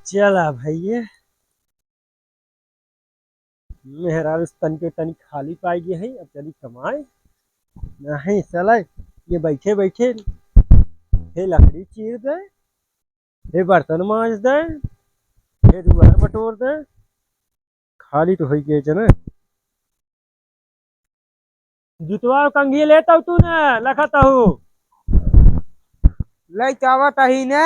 चला भैया मेहरा तन के तनी खाली पाई गए है अब चली कमाए नहीं चला ये बैठे बैठे हे लकड़ी चीर दे हे बर्तन मांज दे हे दुआर बटोर दे खाली तो हो गए जना जुतवा कंघी लेता तू ना लखता हूँ लई आवत ही ने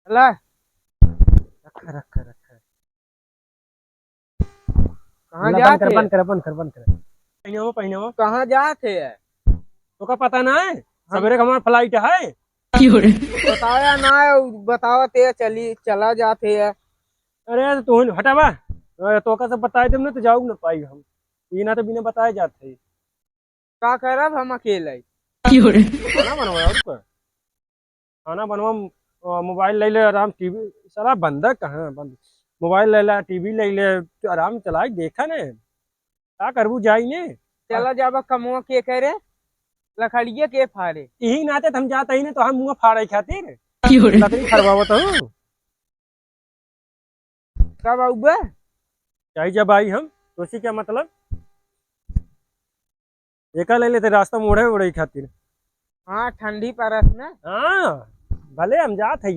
ला रखा रखा रखा कहाँ बंद जाते कर बंद कर बंद कर बंद कर पहने वो कहाँ जाते है तो का पता ना है सवेरे का हमारा फ्लाइट है बताया ना बतावते चली चला जाते है। अरे तू हटावा तो का सब बताए तुमने तो जाऊँ ना पाई हम ये ना तो बिना बताए जाते का करब हम अकेले खाना बनवा उसका खाना बनवा मोबाइल ले ले आराम टीवी सारा बंद है कहाँ बंद मोबाइल ले ले टीवी ले ले तो आराम चलाए देखा ने क्या करबू जाई ने चला जाबा कमुआ के करे लकड़िए के फाड़े यही नाते हम जाते ही ने तो हम मुँह फाड़े खातिर लकड़ी फरवावत हूँ कब आऊबे चाहिए जब आई हम तो उसी क्या मतलब एका ले लेते रास्ता मोड़े उड़े खातिर हाँ ठंडी परस ना हाँ भले हम जात है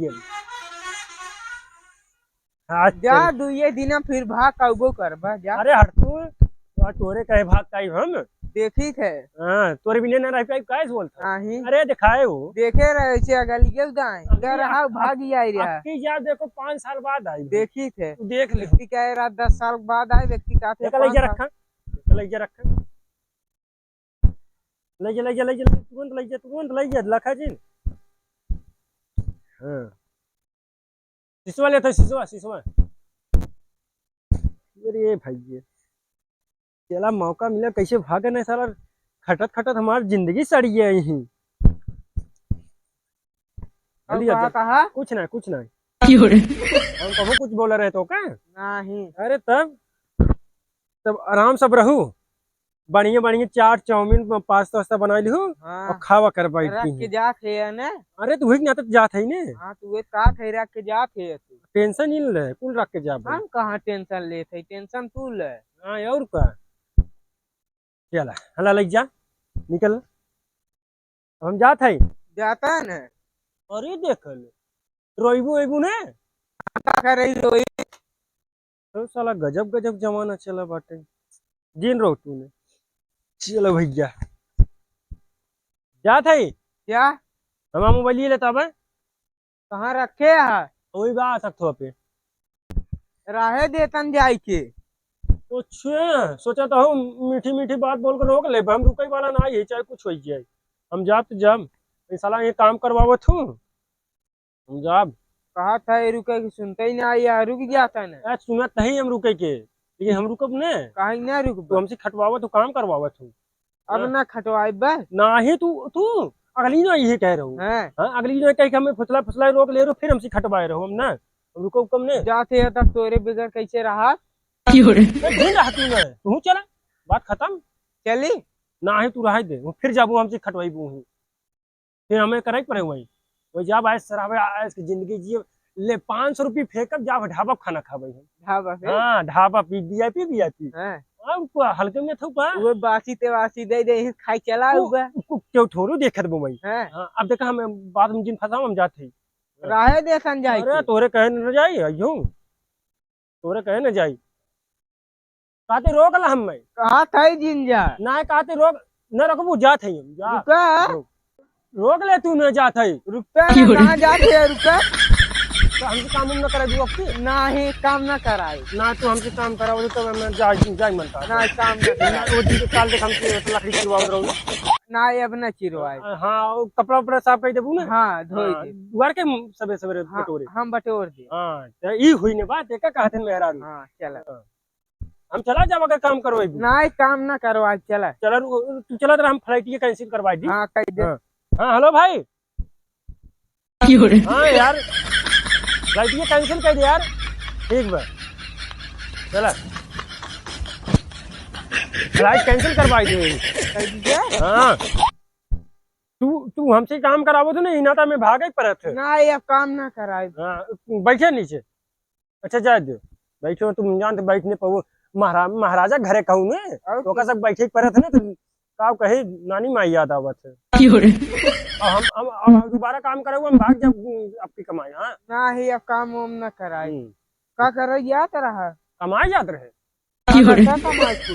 जा दुए दिन फिर भाग आऊबो करबा जा। अरे हट तू तोरे कहे भाग काई हम देखी थे हाँ तोरे बिना ना रह पाई काय बोलता नहीं अरे दिखाए वो देखे रहे छे अगलिए दाएं इधर रहा भाग ही आई रहा आपकी याद देखो 5 साल बाद आई देखी थे तू देख ले व्यक्ति कह रहा 10 साल बाद आए व्यक्ति कहते एक लइजा रखा रखा ले जा तुरंत ले जा लखा जी हाँ सिसवा ले तो सिसवा अरे भाई चला मौका मिला कैसे भागे नहीं साला खटत खटत हमारी जिंदगी सड़ी है यही कहा कुछ ना हम कहो कुछ बोल रहे तो क्या नहीं अरे तब आराम सब रहू बढ़िया बढ़िया चाट चाउमीन पास्ता वास्ता बना ली हूँ हाँ और खावा कर रख बैठी के जात है ना अरे तू ना तो जात है ने हाँ तू एक का थे रख के जात है तू टेंशन नहीं ले कुल रख के जा हम कहाँ टेंशन लेते टेंशन तू ले हाँ और का चला हला लग जा निकल हम जात है जाता है ना अरे देख ले रोइबू एबू ने का करे रोई तो साला गजब गजब जमाना चला बाटे जिन रो तूने चलो भैया जात है क्या हम मोबाइल ले लेता बे कहाँ रखे है वही बा सकते पे राहे देतन जाय के तो सोचा था हूँ मीठी मीठी बात बोल कर रोक ले हम रुकई वाला ना है चाहे कुछ हो जाए हम जाब तो जब साला ये काम करवावत हूँ हम जाब कहा था ये रुके की सुनते ही ना या रुक जाता ना सुनत नहीं हम रुके के लेकिन हम रुकब ने कहीं ना रुक तो हमसे खटवावत हूँ काम करवावत हूँ अब ना खटवाई बे ना ही तू तू अगली ना यही कह रहा हूँ हैं हाँ अगली जो कह के हमें फुसला फुसला रोक ले रहो फिर हमसे खटवाए रहो हम ना रुको कम ने जाते है तब तोरे बिगड़ कैसे रहा तू चला बात खत्म चली ना ही तू रह दे फिर जाबू हमसे खटवाई फिर हमें करे पड़े वही वही जब आए शराबे आए जिंदगी जिये ले 500 रुपये फेंकब जाब ढाबा खाना खाबे ढाबा पे हाँ ढाबा वीआईपी हैं हल्के में थू पा वो बासी ते वासी दे दे खाई चला उबे क्यों थोड़ू देखत बो भाई हैं अब देखा हम बाद में जिन फंसा हम जाते राहे देखन जाय अरे के तोरे कहे न जाई अयो तोरे कहे न जाई काते रोक ला हम कहा था जिंजा ना काते रोक न रखबू जात है हम जा रुका रोक ले तू न जात है रुका ना कहाँ जाते है रुका तो हमसे काम न करे दू वक्त नहीं काम ना कराई ना तू हमसे काम कराओ तो मैं जाई मनता ना काम ना कराई वो दिन के साल देख हमसे लकड़ी चिरवाओ रहू ना अब ना चिरवाई हाँ वो कपड़ा उपड़ा साफ कर देबू ना हाँ धोई दे दुआर के सबे सबेरे हाँ, बटोरे हम बटोर दे हाँ तो ई हुई ने बात एक कहते मेहरा हाँ चला हम चला जाब अगर काम करवाई नहीं काम ना करवा चला चला तू चला तो हम फ्लाइट ये कैंसिल करवा दी हाँ कह दे हाँ हेलो भाई हाँ यार फ्लाइट ये कैंसिल कर दे यार ठीक बा चला फ्लाइट कैंसिल करवाई दे कह दीजिए हाँ तू हमसे काम करावो तो नहीं ना था मैं भागे परत है। ना ये काम ना कराए। हाँ बैठे नीचे। अच्छा जा दो बैठो तुम जानते बैठने पर महाराजा घरे कहूँ ने और तो का सब बैठे परत है ना तो का कहे नानी माई याद आवत है। और हम दोबारा काम करे हम भाग जब आपकी कमाई। हाँ ना ही अब काम वाम ना कराए। हम्म, का कर या तरह कमाई जात रहे का कमाए तू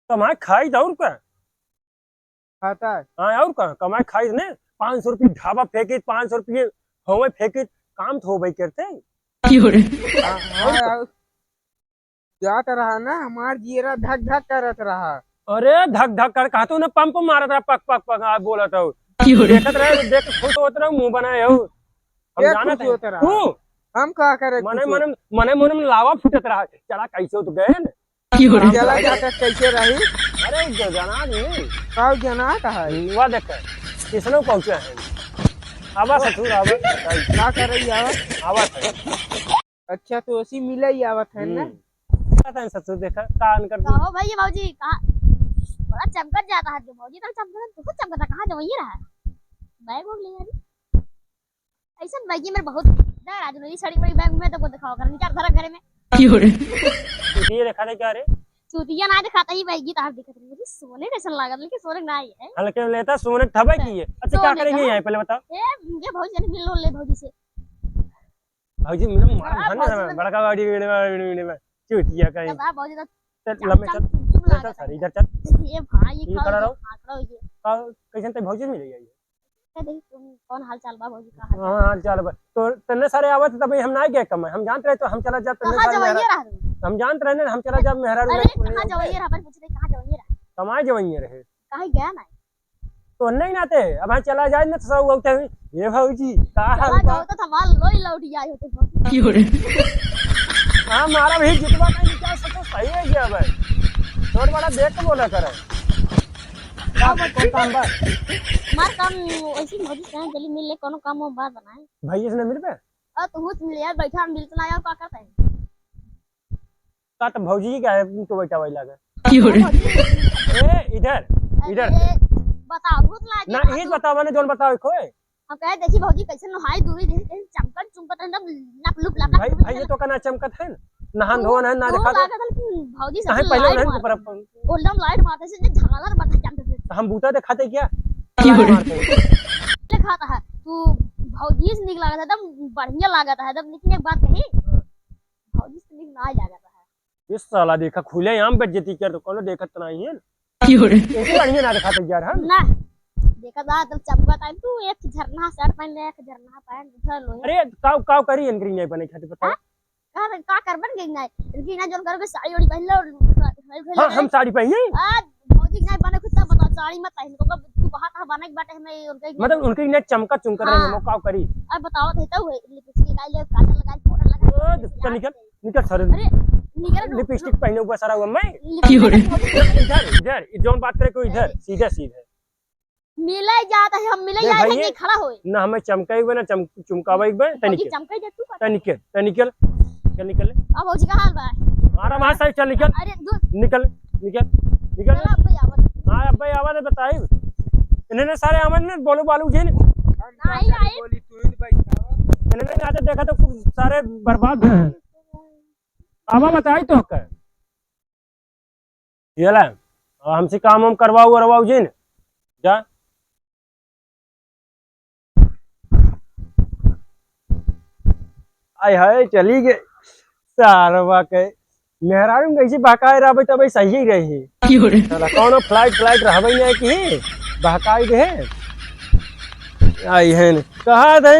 कमाई खाई दौड़ का। खाता है। हाँ और का कमाई खाई ने 500 रुपये ढाबा फेंके 500 रुपये होवे फेंके काम तो हो भाई करते हाँ, जात रहा ना हमार जीरा धक धक करत रहा। अरे धक धक कर कहते ना पंप मारत रहा पक पक पक बोला था देखत रहे देख के खुश होत रहे मुंह बनाए हो हम क्या जाना खुश होत रहा? तू हम का करे मने मने मने मने में लावा फुटत रहा चला कैसे हो तो गए ना जला जाकर कैसे रही। अरे जाना नहीं का जना है हुआ देख किसने पहुंचे हैं आवा ससुर आवा का करे आवा है अच्छा तो उसी मिले ही आवत है ना। था ससुर देखा कान कर कहो भाई भाजी कहाँ बड़ा चमकत जाता है भाजी तक चमकत बहुत चमकता कहाँ जो वही रहा बैग वोग ले यार ऐसा बैगी मेरे बहुत डर आज नहीं साड़ी बड़ी बैग में तो को दिखाओ कर निकाल घर घरे में ये देखा थे क्या रे चूतिया ना दिखाता ही बैगी तार दिखत रही मुझे सोने जैसा लागत लेकिन सोने ना ही है हल्के में लेता सोने थबा की है। अच्छा क्या करेंगे यहाँ पहले बताओ ए मुझे भाजी ने मिल ले भाजी से भाजी मैंने मार खाने बड़का गाड़ी में चूतिया का तब भाजी तो लम्बे चल सर इधर चल ये भाई ये खड़ा रहो खड़ा हो ये कैसे ते भौजी मिल गई देख तुम कौन हाल चाल बा भाजी का हाल हां हाल चाल बा तो तन्ने सारे आवत तब हम ना गए कम हम जानते रहे तो हम चला जा तन्ने कहां सारे जवइए रहा हम जानते रहे ना हम चला जा मेहरा अरे कहां जवइए रहा पर पूछते कहां जवइए रहा कमाए जवइए रहे कहीं गया ना तो नहीं नाते अब हम चला जाए ना तो सब उगते ये भौजी का हाल चला बा जाओ तो हमार लोई लौट आई होते भाजी हां मारा भी जितवा का क्या सोचो सही है ये अब छोड़ बड़ा देख के बोला करे कौन काम बा मार काम ऐसी भाजी कहीं जल्दी मिल ले कोनो काम हो बात बनाए भैया से न मिल पे तो हुत मिल यार बैठा मिल तो ना यार का करता है का तो भौजी का है तो बैठा वही लगा भाजी, ए इधर इधर अरे, बताओ भूत लागे ना ये बताओ मैंने जोन बताओ खोए हम कहे देखी भौजी कैसे नहाई दूरी देखी चमकत चुमकत एकदम लप लुप लप भाई भाई ये तो का ना चमकत है नहान धोन है ना देखा भौजी कहीं से पहले लाइट नहीं पर गोल्डन लाइट मारते से झालर बता चमकते हम बूता दिखाते क्या खाता है तू भौजी से निक लागत है एकदम बढ़िया लागत है एकदम लेकिन एक बात कही भौजी से निक ना लागत है इस साला देखा खुले आम बेइज्जती कर तो कोनो देखत तो नहीं है ऐसे बढ़िया ना दिखाते यार हम ना देखा जा तब चमकत है तू एक झरना शर्ट पहन ले एक झरना पहन उधर लोहे अरे काव काव करी इनकरी नहीं बने खाते पता का करबन गई ना इनकी ना जोन करके साड़ी ओड़ी पहन ले हां हम साड़ी पहने आज भौजी नहीं बने खुद बता साड़ी मत पहन को तू कहां कहां बने के बाटे हमें उनके मतलब उनकी ने चमका चुमकर रहे हम काव करी अब बताओ थे तो लिपस्टिक लगाई ले काजल लगाई पाउडर लगाई चल निकल निकल सर अरे निकल लिपस्टिक पहने हुआ सारा हुआ मैं लिपस्टिक इधर इधर जोन बात करे को इधर सीधा सीधा मिले जाता है हम मिले जाए नहीं खड़ा होए ना हमें चमकाई बना चमकावाई बना भौजी चमकाई जा तू निकल चल निकल अब भौजी का हाल बा मारा वहां से चल निकल अरे दूर निकल निकल निकल चला अब आवत हां अब भाई आवाज बताई इन्होंने सारे आवाज ने बोलो बालू जी ने नहीं आई बोली तू ही बैठा इन्होंने आते देखा तो सारे बर्बाद हैं आवा बताई तो कर ये ला हमसे काम हम करवाओ जी ने जा आय हाय चली गए सारवा के मेहरारू कैसे बहकाए रहबे तब सही ही रही साला कौनो फ्लाइट रहबे नहीं कि बहकाई रहे आई है कहा था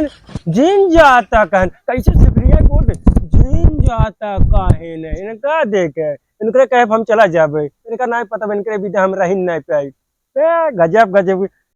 जिन जाता कहन कैसे सिकरिया बोल दे जिन जाता काहे ने इनका देखे इनकरे कहे हम चला जाबे इनका नहीं पता इनकरे भी हम रही नहीं पाई गजब गजब